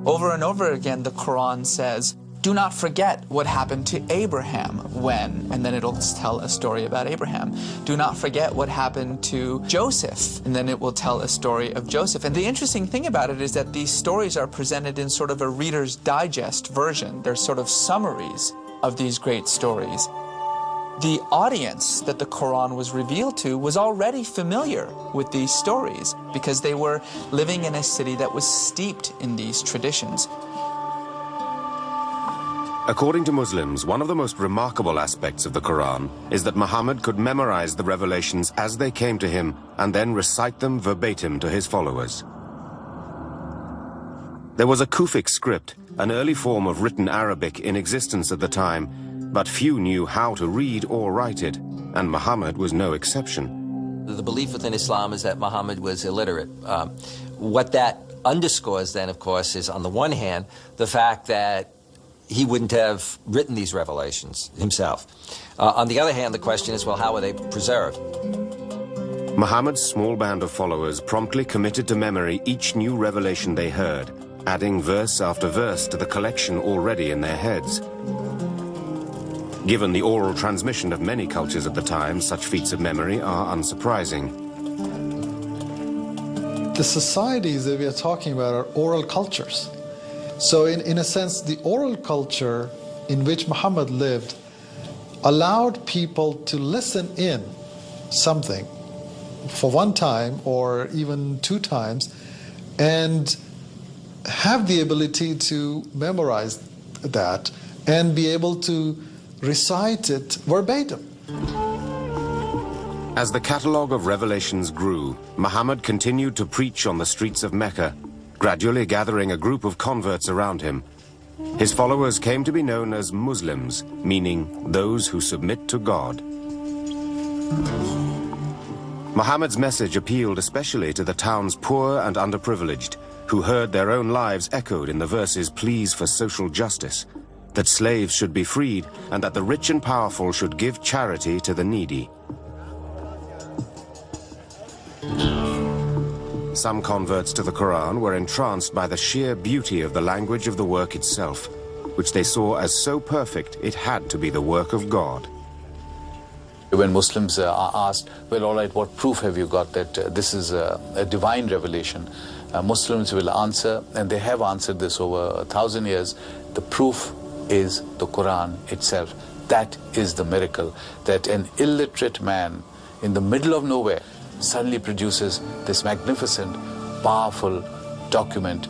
Over and over again, the Quran says, do not forget what happened to Abraham when, and then it'll tell a story about Abraham. Do not forget what happened to Joseph, and then it will tell a story of Joseph. And the interesting thing about it is that these stories are presented in sort of a Reader's Digest version. They're sort of summaries of these great stories. The audience that the Quran was revealed to was already familiar with these stories because they were living in a city that was steeped in these traditions. According to Muslims, one of the most remarkable aspects of the Quran is that Muhammad could memorize the revelations as they came to him and then recite them verbatim to his followers. There was a Kufic script, an early form of written Arabic in existence at the time, but few knew how to read or write it, and Muhammad was no exception. The belief within Islam is that Muhammad was illiterate. What that underscores then, of course, is on the one hand, the fact that he wouldn't have written these revelations himself. On the other hand, the question is, well, how were they preserved? Muhammad's small band of followers promptly committed to memory each new revelation they heard, adding verse after verse to the collection already in their heads. Given the oral transmission of many cultures at the time, such feats of memory are unsurprising. The societies that we are talking about are oral cultures. So in a sense, the oral culture in which Muhammad lived allowed people to listen in something for one time or even two times and have the ability to memorize that and be able to recite it verbatim. As the catalogue of revelations grew, Muhammad continued to preach on the streets of Mecca, gradually gathering a group of converts around him. His followers came to be known as Muslims, meaning those who submit to God. Muhammad's message appealed especially to the town's poor and underprivileged, who heard their own lives echoed in the verses' pleas for social justice, that slaves should be freed, and that the rich and powerful should give charity to the needy. Some converts to the Quran were entranced by the sheer beauty of the language of the work itself, which they saw as so perfect it had to be the work of God. When Muslims are asked, well, all right, what proof have you got that this is a divine revelation? Muslims will answer, and they have answered this over 1,000 years, the proof is the Quran itself. That is the miracle, that an illiterate man in the middle of nowhere suddenly produces this magnificent, powerful document.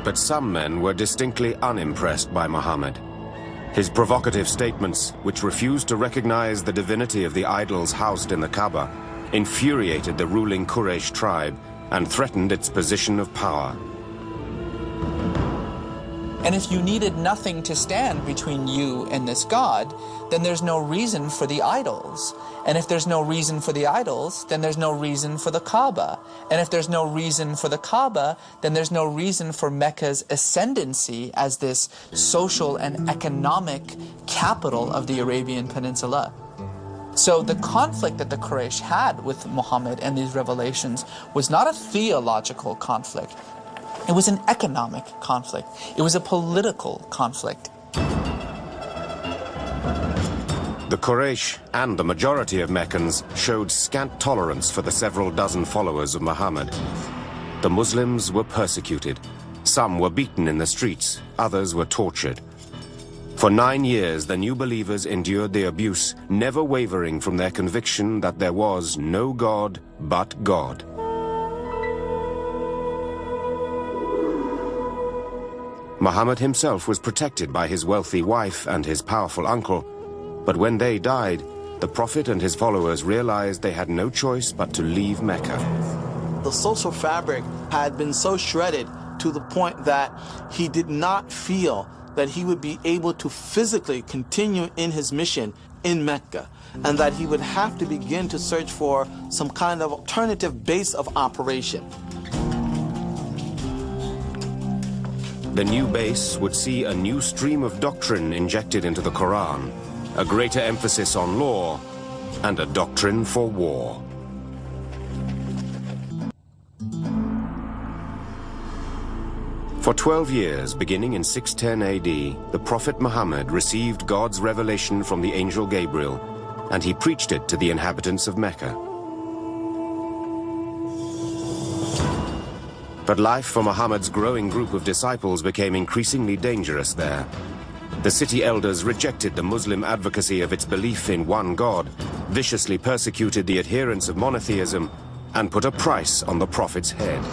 But some men were distinctly unimpressed by Muhammad. His provocative statements, which refused to recognize the divinity of the idols housed in the Kaaba, infuriated the ruling Quraysh tribe and threatened its position of power. And if you needed nothing to stand between you and this God, then there's no reason for the idols. And if there's no reason for the idols, then there's no reason for the Kaaba. And if there's no reason for the Kaaba, then there's no reason for Mecca's ascendancy as this social and economic capital of the Arabian Peninsula. So the conflict that the Quraysh had with Muhammad and these revelations was not a theological conflict. It was an economic conflict. It was a political conflict. The Quraysh and the majority of Meccans showed scant tolerance for the several dozen followers of Muhammad. The Muslims were persecuted. Some were beaten in the streets, others were tortured. For 9 years, the new believers endured the abuse, never wavering from their conviction that there was no God but God. Muhammad himself was protected by his wealthy wife and his powerful uncle, but when they died, the Prophet and his followers realized they had no choice but to leave Mecca. The social fabric had been so shredded to the point that he did not feel that he would be able to physically continue in his mission in Mecca, and that he would have to begin to search for some kind of alternative base of operation. The new base would see a new stream of doctrine injected into the Quran, a greater emphasis on law, and a doctrine for war. For 12 years, beginning in 610 AD, the Prophet Muhammad received God's revelation from the angel Gabriel, and he preached it to the inhabitants of Mecca. But life for Muhammad's growing group of disciples became increasingly dangerous there. The city elders rejected the Muslim advocacy of its belief in one God, viciously persecuted the adherents of monotheism, and put a price on the Prophet's head.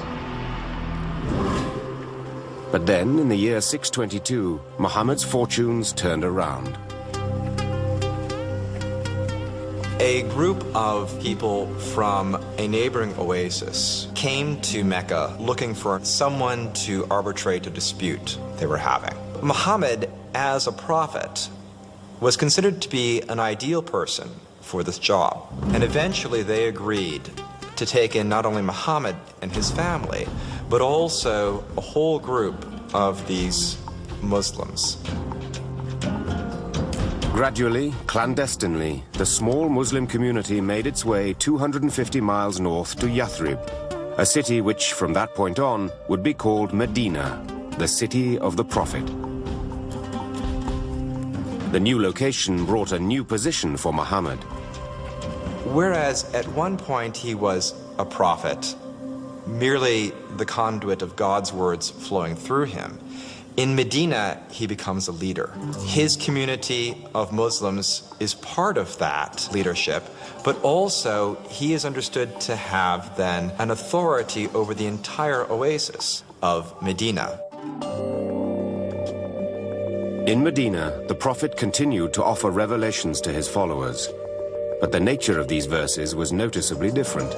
But then, in the year 622, Muhammad's fortunes turned around. A group of people from a neighboring oasis came to Mecca looking for someone to arbitrate a dispute they were having. Muhammad, as a prophet, was considered to be an ideal person for this job. And eventually they agreed to take in not only Muhammad and his family, but also a whole group of these Muslims. Gradually, clandestinely, the small Muslim community made its way 250 miles north to Yathrib, a city which, from that point on, would be called Medina, the city of the Prophet. The new location brought a new position for Muhammad. Whereas at one point he was a prophet, merely the conduit of God's words flowing through him, in Medina, he becomes a leader. His community of Muslims is part of that leadership, but also he is understood to have then an authority over the entire oasis of Medina. In Medina, the Prophet continued to offer revelations to his followers, but the nature of these verses was noticeably different.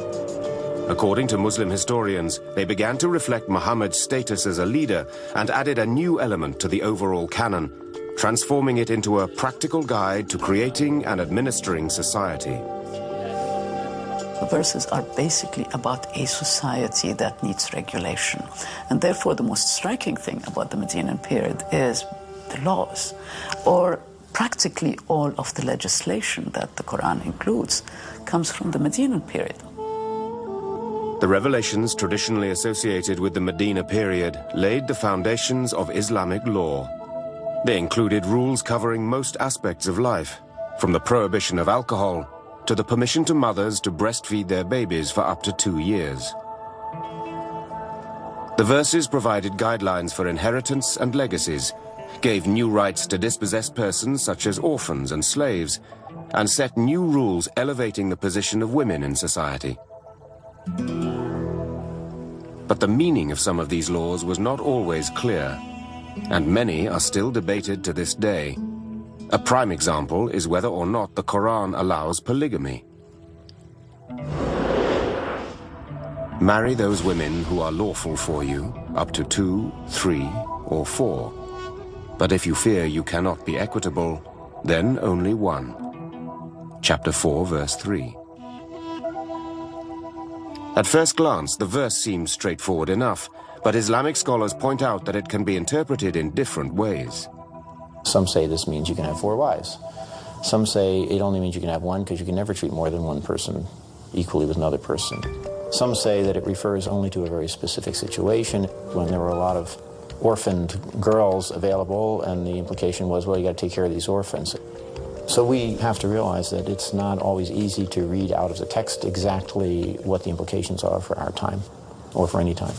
According to Muslim historians, they began to reflect Muhammad's status as a leader and added a new element to the overall canon, transforming it into a practical guide to creating and administering society. The verses are basically about a society that needs regulation. And therefore, the most striking thing about the Medinan period is the laws, or practically all of the legislation that the Qur'an includes comes from the Medinan period. The revelations traditionally associated with the Medina period laid the foundations of Islamic law. They included rules covering most aspects of life, from the prohibition of alcohol to the permission to mothers to breastfeed their babies for up to 2 years. The verses provided guidelines for inheritance and legacies, gave new rights to dispossessed persons such as orphans and slaves, and set new rules elevating the position of women in society. But the meaning of some of these laws was not always clear, and many are still debated to this day. A prime example is whether or not the Qur'an allows polygamy. Marry those women who are lawful for you, up to 2, 3, or 4. But if you fear you cannot be equitable, then only one. Chapter 4, verse 3. At first glance, the verse seems straightforward enough, but Islamic scholars point out that it can be interpreted in different ways. Some say this means you can have 4 wives. Some say it only means you can have one because you can never treat more than one person equally with another person. Some say that it refers only to a very specific situation when there were a lot of orphaned girls available, and the implication was, well, you got to take care of these orphans. So we have to realize that it's not always easy to read out of the text exactly what the implications are for our time or for any time.